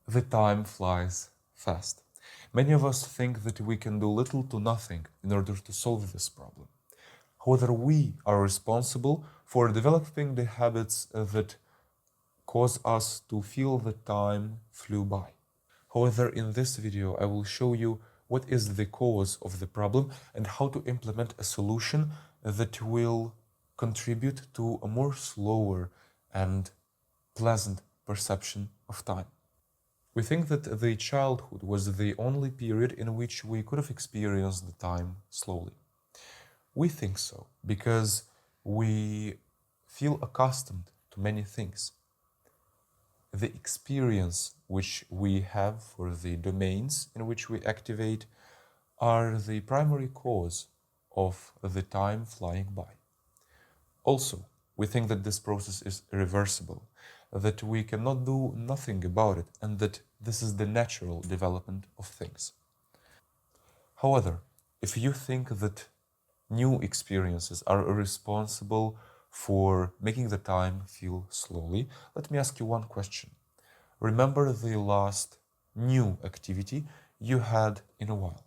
The time flies fast. Many of us think that we can do little to nothing in order to solve this problem. However, we are responsible for developing the habits that cause us to feel the time flew by. However, in this video, I will show you what is the cause of the problem and how to implement a solution that will contribute to a more slower and pleasant perception of time. We think that the childhood was the only period in which we could have experienced the time slowly. We think so because we feel accustomed to many things. The experience which we have for the domains in which we activate are the primary cause of the time flying by. Also, we think that this process is irreversible, that we cannot do nothing about it, and that this is the natural development of things. However, if you think that new experiences are responsible for making the time feel slowly, let me ask you one question. Remember the last new activity you had in a while.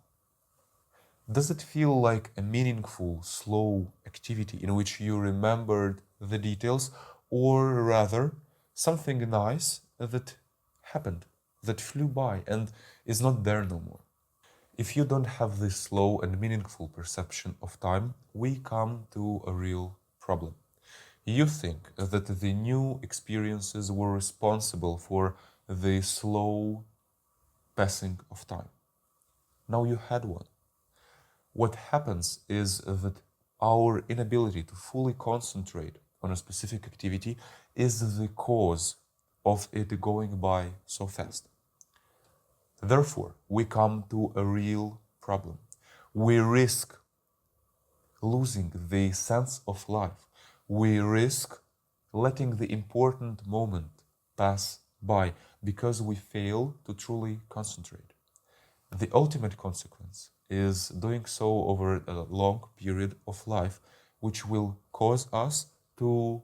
Does it feel like a meaningful, slow activity in which you remembered the details, or rather something nice that happened, that flew by and is not there no more? If you don't have this slow and meaningful perception of time, we come to a real problem. You think that the new experiences were responsible for the slow passing of time. Now you had one. What happens is that our inability to fully concentrate on a specific activity is the cause of it going by so fast. Therefore, we come to a real problem. We risk losing the sense of life. We risk letting the important moment pass by because we fail to truly concentrate. The ultimate consequence is doing so over a long period of life, which will cause us to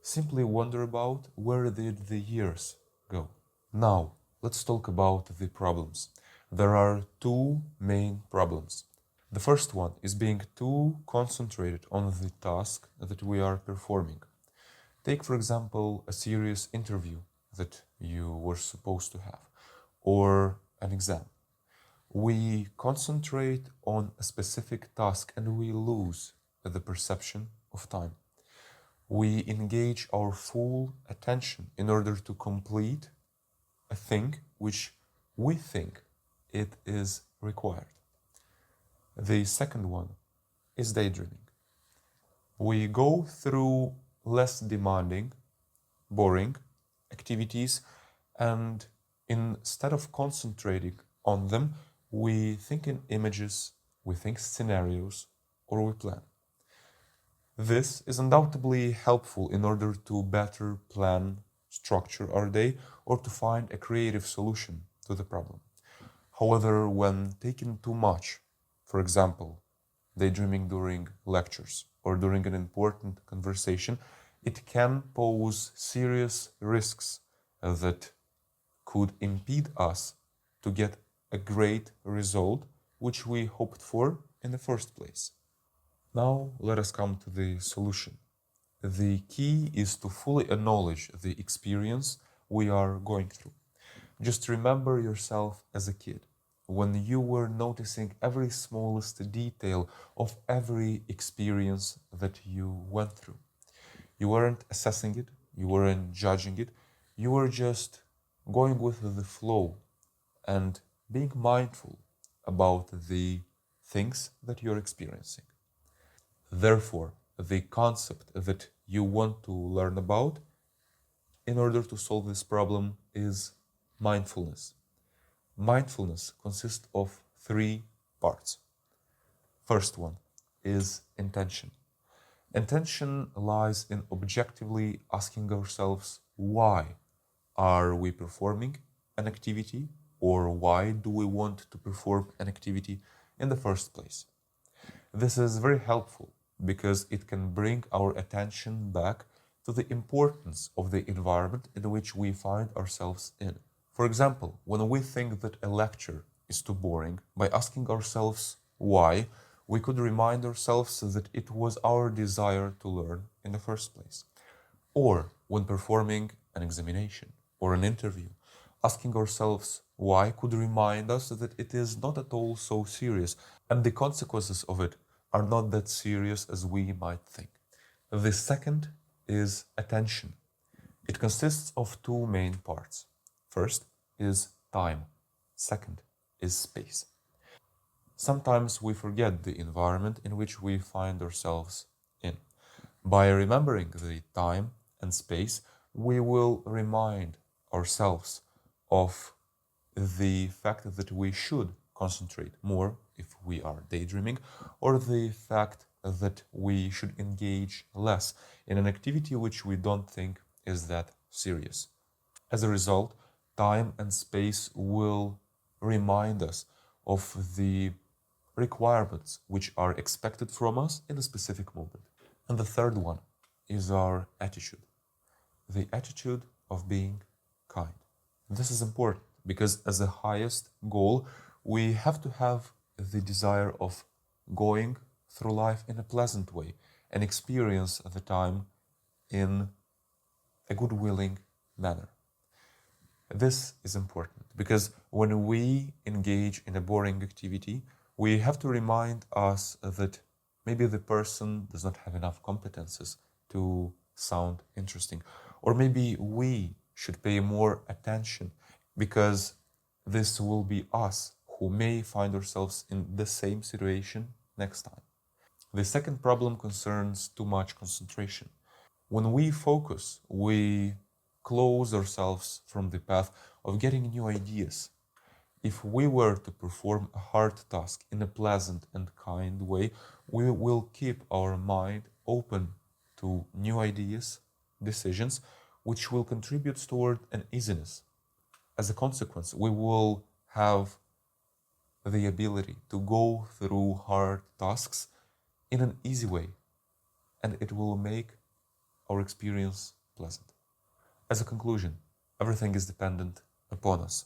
simply wonder about where did the years go. Now, let's talk about the problems. There are two main problems. The first one is being too concentrated on the task that we are performing. Take, for example, a serious interview that you were supposed to have, or an exam. We concentrate on a specific task and we lose the perception of time. We engage our full attention in order to complete a thing which we think it is required. The second one is daydreaming. We go through less demanding, boring activities, and instead of concentrating on them, we think in images, we think scenarios, or we plan. This is undoubtedly helpful in order to better plan, structure our day, or to find a creative solution to the problem. However, when taken too much, for example, daydreaming during lectures or during an important conversation, it can pose serious risks that could impede us to get a great result which we hoped for in the first place. Now let us come to the solution. The key is to fully acknowledge the experience we are going through. Just remember yourself as a kid, when you were noticing every smallest detail of every experience that you went through. You weren't assessing it, you weren't judging it, you were just going with the flow and being mindful about the things that you're experiencing. Therefore, the concept that you want to learn about in order to solve this problem is mindfulness. Mindfulness consists of three parts. First one is intention. Intention lies in objectively asking ourselves why are we performing an activity, or why do we want to perform an activity in the first place. This is very helpful because it can bring our attention back to the importance of the environment in which we find ourselves in. For example, when we think that a lecture is too boring, by asking ourselves why, we could remind ourselves that it was our desire to learn in the first place. Or when performing an examination or an interview, asking ourselves why could remind us that it is not at all so serious and the consequences of it are not that serious as we might think. The second is attention. It consists of two main parts. First is time. Second is space. Sometimes we forget the environment in which we find ourselves in. By remembering the time and space, we will remind ourselves of the fact that we should concentrate more if we are daydreaming, or the fact that we should engage less in an activity which we don't think is that serious. As a result, time and space will remind us of the requirements which are expected from us in a specific moment. And the third one is our attitude, the attitude of being kind. This is important because, as the highest goal, we have to have the desire of going through life in a pleasant way and experience the time in a good willing manner. This is important because when we engage in a boring activity, we have to remind us that maybe the person does not have enough competences to sound interesting, or maybe we should pay more attention because this will be us who may find ourselves in the same situation next time. The second problem concerns too much concentration. When we focus, we close ourselves from the path of getting new ideas. If we were to perform a hard task in a pleasant and kind way, we will keep our mind open to new ideas, decisions, which will contribute toward an easiness. As a consequence, we will have the ability to go through hard tasks in an easy way, and it will make our experience pleasant. As a conclusion, everything is dependent upon us.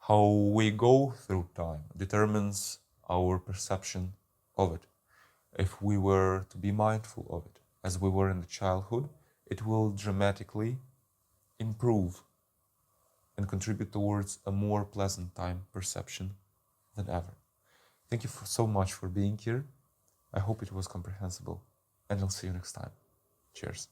How we go through time determines our perception of it. If we were to be mindful of it as we were in the childhood, it will dramatically improve and contribute towards a more pleasant time perception than ever. Thank you so much for being here. I hope it was comprehensible, and I'll see you next time. Cheers.